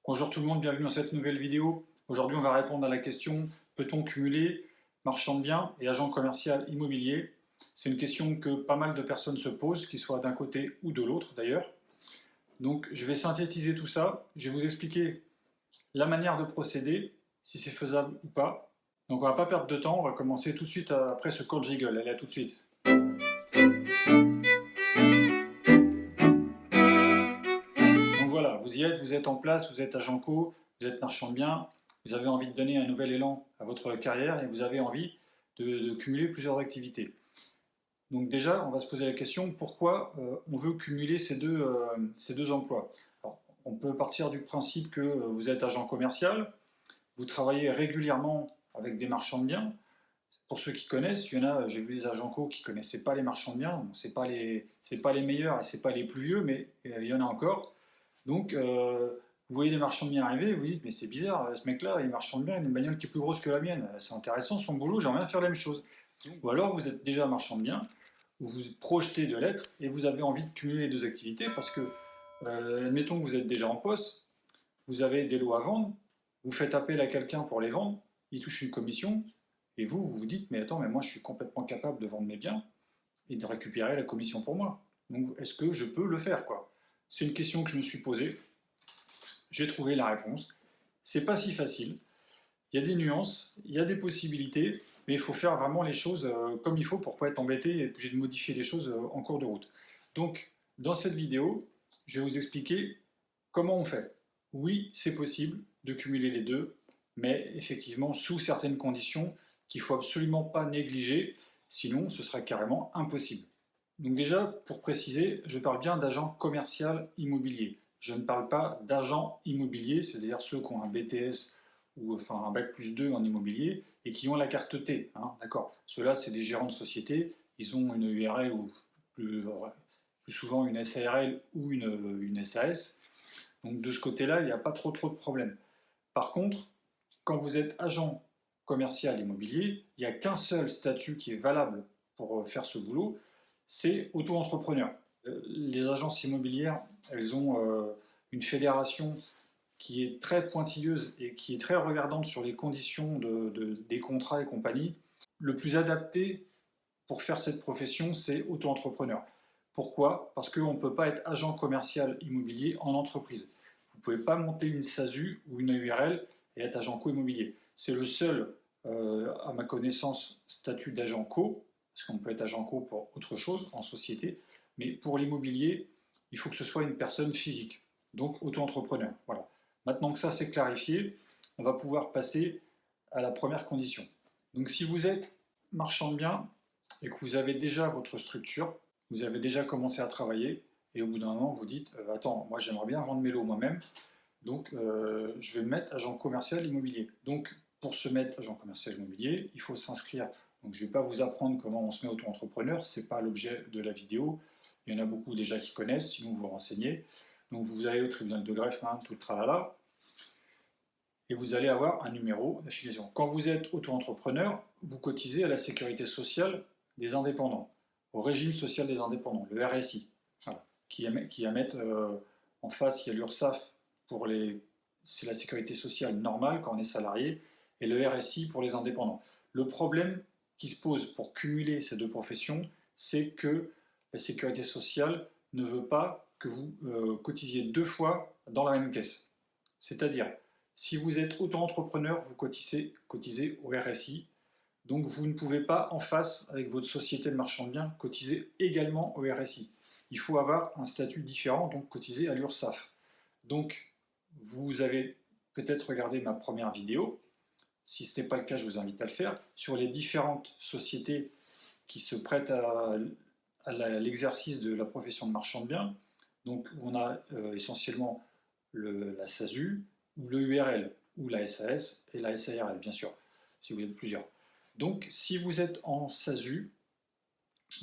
Bonjour tout le monde, bienvenue dans cette nouvelle vidéo. Aujourd'hui, on va répondre à la question: peut-on cumuler marchand de biens et agent commercial immobilier? C'est une question que pas mal de personnes se posent, qu'ils soient d'un côté ou de l'autre d'ailleurs. Donc, je vais synthétiser tout ça. Je vais vous expliquer la manière de procéder, si c'est faisable ou pas. Donc, on va pas perdre de temps, on va commencer tout de suite après ce call jiggle. Allez, à tout de suite. Donc voilà, vous y êtes, vous êtes en place, vous êtes agent co, vous êtes marchand de biens, vous avez envie de donner un nouvel élan à votre carrière et vous avez envie de cumuler plusieurs activités. Donc déjà, on va se poser la question, pourquoi on veut cumuler ces deux emplois? Alors, on peut partir du principe que vous êtes agent commercial, vous travaillez régulièrement avec des marchands de biens. Pour ceux qui connaissent, il y en a, j'ai vu des agents co qui ne connaissaient pas les marchands de biens, bon, c'est pas les meilleurs et c'est pas les plus vieux, mais il y en a encore. Donc, vous voyez les marchands de biens arriver, vous dites, mais c'est bizarre, ce mec-là, il est marchand de biens, il a une bagnole qui est plus grosse que la mienne, c'est intéressant son boulot, j'aimerais bien faire la même chose. Ou alors vous êtes déjà marchand de biens, vous vous projetez de l'être et vous avez envie de cumuler les deux activités parce que, admettons que vous êtes déjà en poste, vous avez des lots à vendre, vous faites appel à quelqu'un pour les vendre, il touche une commission, et vous vous dites, mais attends, mais moi je suis complètement capable de vendre mes biens et de récupérer la commission pour moi. Donc est-ce que je peux le faire, quoi? C'est une question que je me suis posée. J'ai trouvé la réponse. C'est pas si facile. Il y a des nuances, il y a des possibilités, mais il faut faire vraiment les choses comme il faut pour ne pas être embêté et obligé de modifier les choses en cours de route. Donc, dans cette vidéo, je vais vous expliquer comment on fait. Oui, c'est possible de cumuler les deux, mais effectivement sous certaines conditions qu'il ne faut absolument pas négliger, sinon ce sera carrément impossible. Donc déjà, pour préciser, je parle bien d'agent commercial immobilier. Je ne parle pas d'agents immobiliers, c'est-à-dire ceux qui ont un BTS ou enfin un bac+2 en immobilier et qui ont la carte T. Hein, d'accord. Ceux-là, c'est des gérants de société, ils ont une URL ou plus, plus souvent une SARL ou une SAS. Donc de ce côté-là, il n'y a pas trop de problèmes. Par contre, quand vous êtes agent commercial immobilier, il n'y a qu'un seul statut qui est valable pour faire ce boulot, c'est auto-entrepreneur. Les agences immobilières, elles ont une fédération qui est très pointilleuse et qui est très regardante sur les conditions des contrats et compagnie. Le plus adapté pour faire cette profession, c'est auto-entrepreneur. Pourquoi? Parce qu'on ne peut pas être agent commercial immobilier en entreprise. Vous ne pouvez pas monter une SASU ou une URL et être agent co-immobilier. C'est le seul, à ma connaissance, statut d'agent co, parce qu'on peut être agent co pour autre chose, en société, mais pour l'immobilier, il faut que ce soit une personne physique, donc auto-entrepreneur. Voilà. Maintenant que ça c'est clarifié, on va pouvoir passer à la première condition. Donc si vous êtes marchand de biens et que vous avez déjà votre structure, vous avez déjà commencé à travailler, et au bout d'un moment vous dites attends, moi j'aimerais bien vendre mes lots moi-même, donc je vais me mettre agent commercial immobilier. Donc pour se mettre agent commercial immobilier, il faut s'inscrire. Donc je ne vais pas vous apprendre comment on se met auto-entrepreneur, ce n'est pas l'objet de la vidéo. Il y en a beaucoup déjà qui connaissent, sinon vous vous renseignez. Donc vous allez au tribunal de greffe, hein, tout le tralala, et vous allez avoir un numéro d'affiliation. Quand vous êtes auto-entrepreneur, vous cotisez à la sécurité sociale des indépendants, au régime social des indépendants, le RSI, voilà, qui émettent en face, il y a l'URSSAF pour c'est la sécurité sociale normale quand on est salarié, et le RSI pour les indépendants. Le problème qui se pose pour cumuler ces deux professions, c'est que la sécurité sociale ne veut pas que vous cotisiez deux fois dans la même caisse. C'est-à-dire, si vous êtes auto-entrepreneur, vous cotisez au RSI, donc vous ne pouvez pas en face, avec votre société de marchand de biens, cotiser également au RSI. Il faut avoir un statut différent, donc cotiser à l'URSSAF. Donc vous avez peut-être regardé ma première vidéo, si ce n'est pas le cas, je vous invite à le faire, sur les différentes sociétés qui se prêtent à l'exercice de la profession de marchand de biens. Donc on a essentiellement la SASU, ou le URL, ou la SAS et la SARL, bien sûr, si vous êtes plusieurs. Donc, si vous êtes en SASU,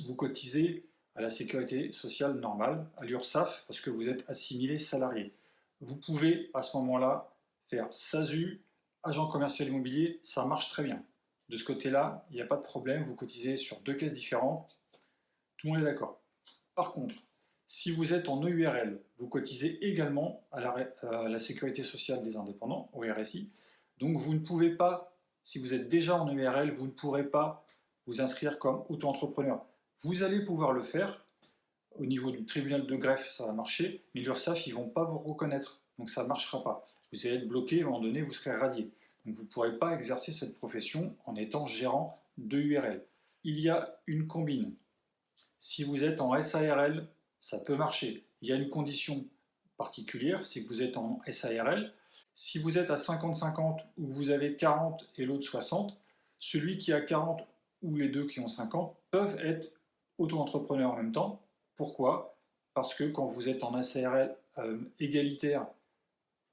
vous cotisez à la sécurité sociale normale, à l'URSSAF, parce que vous êtes assimilé salarié. Vous pouvez, à ce moment-là, faire SASU, agent commercial immobilier, ça marche très bien. De ce côté-là, il n'y a pas de problème, vous cotisez sur deux caisses différentes, tout le monde est d'accord. Par contre, Si vous êtes en EURL, vous cotisez également à la Sécurité sociale des indépendants, au RSI. Donc vous ne pouvez pas, si vous êtes déjà en EURL, vous ne pourrez pas vous inscrire comme auto-entrepreneur. Vous allez pouvoir le faire. Au niveau du tribunal de greffe, ça va marcher, mais l'URSSAF, ils ne vont pas vous reconnaître. Donc ça ne marchera pas. Vous allez être bloqué, à un moment donné, vous serez radié. Donc vous ne pourrez pas exercer cette profession en étant gérant de URL. Il y a une combine. Si vous êtes en SARL, ça peut marcher. Il y a une condition particulière, c'est que vous êtes en SARL. Si vous êtes à 50-50 ou que vous avez 40 et l'autre 60, celui qui a 40 ou les deux qui ont 50 peuvent être auto-entrepreneurs en même temps. Pourquoi? Parce que quand vous êtes en SARL égalitaire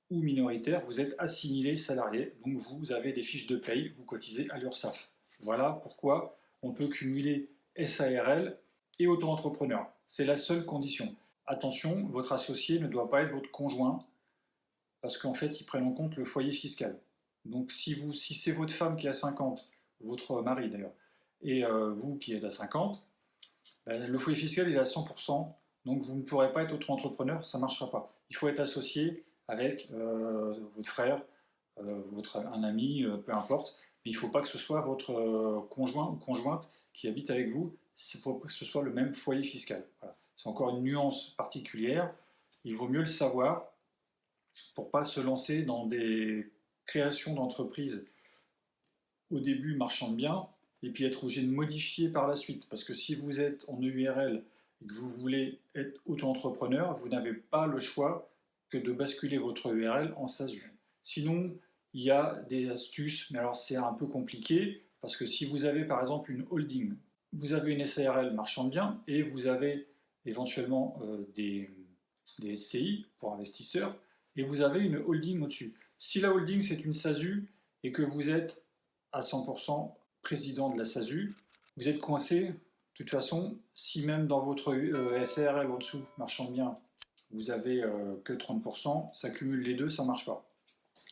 ou minoritaire, vous êtes assimilé salarié, donc vous avez des fiches de paye, vous cotisez à l'URSSAF. Voilà pourquoi on peut cumuler SARL et auto-entrepreneur. C'est la seule condition. Attention, votre associé ne doit pas être votre conjoint, parce qu'en fait, ils prennent en compte le foyer fiscal. Donc si c'est votre femme qui est à 50, votre mari d'ailleurs, et vous qui êtes à 50, ben, le foyer fiscal il est à 100%, donc vous ne pourrez pas être auto-entrepreneur, ça ne marchera pas. Il faut être associé avec votre frère, un ami, peu importe, mais il ne faut pas que ce soit votre conjoint ou conjointe qui habite avec vous, il faut que ce soit le même foyer fiscal. Voilà. C'est encore une nuance particulière, il vaut mieux le savoir pour ne pas se lancer dans des créations d'entreprises au début marchand de biens, et puis être obligé de modifier par la suite. Parce que si vous êtes en EURL et que vous voulez être auto-entrepreneur, vous n'avez pas le choix que de basculer votre URL en SASU. Sinon, il y a des astuces, mais alors c'est un peu compliqué, parce que si vous avez par exemple une holding, vous avez une SARL marchand de biens, et vous avez éventuellement des SCI pour investisseurs, et vous avez une holding au-dessus. Si la holding c'est une SASU, et que vous êtes à 100% président de la SASU, vous êtes coincé. De toute façon, si même dans votre SARL en dessous, marchand de biens, vous avez que 30%, ça cumule les deux, ça ne marche pas.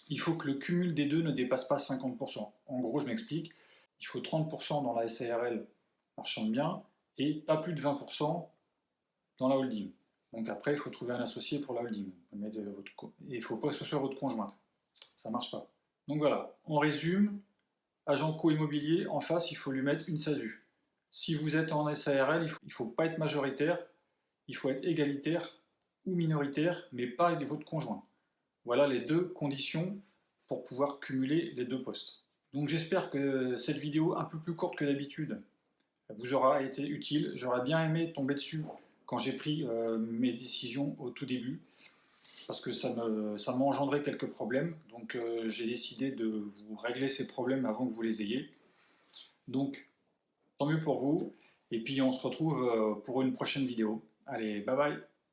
Il faut que le cumul des deux ne dépasse pas 50%. En gros, je m'explique, il faut 30% dans la SARL marchand de biens et pas plus de 20% dans la holding. Donc après, il faut trouver un associé pour la holding. Et il ne faut pas que ce soit votre conjointe. Ça ne marche pas. Donc voilà, on résume. Agent co-immobilier, en face, il faut lui mettre une SASU. Si vous êtes en SARL, il ne faut pas être majoritaire, il faut être égalitaire ou minoritaire, mais pas avec votre conjoint. Voilà les deux conditions pour pouvoir cumuler les deux postes. Donc j'espère que cette vidéo, un peu plus courte que d'habitude, vous aura été utile. J'aurais bien aimé tomber dessus quand j'ai pris mes décisions au tout début, parce que ça m'a engendré quelques problèmes, donc j'ai décidé de vous régler ces problèmes avant que vous les ayez. Donc, tant mieux pour vous, et puis on se retrouve pour une prochaine vidéo. Allez, bye bye!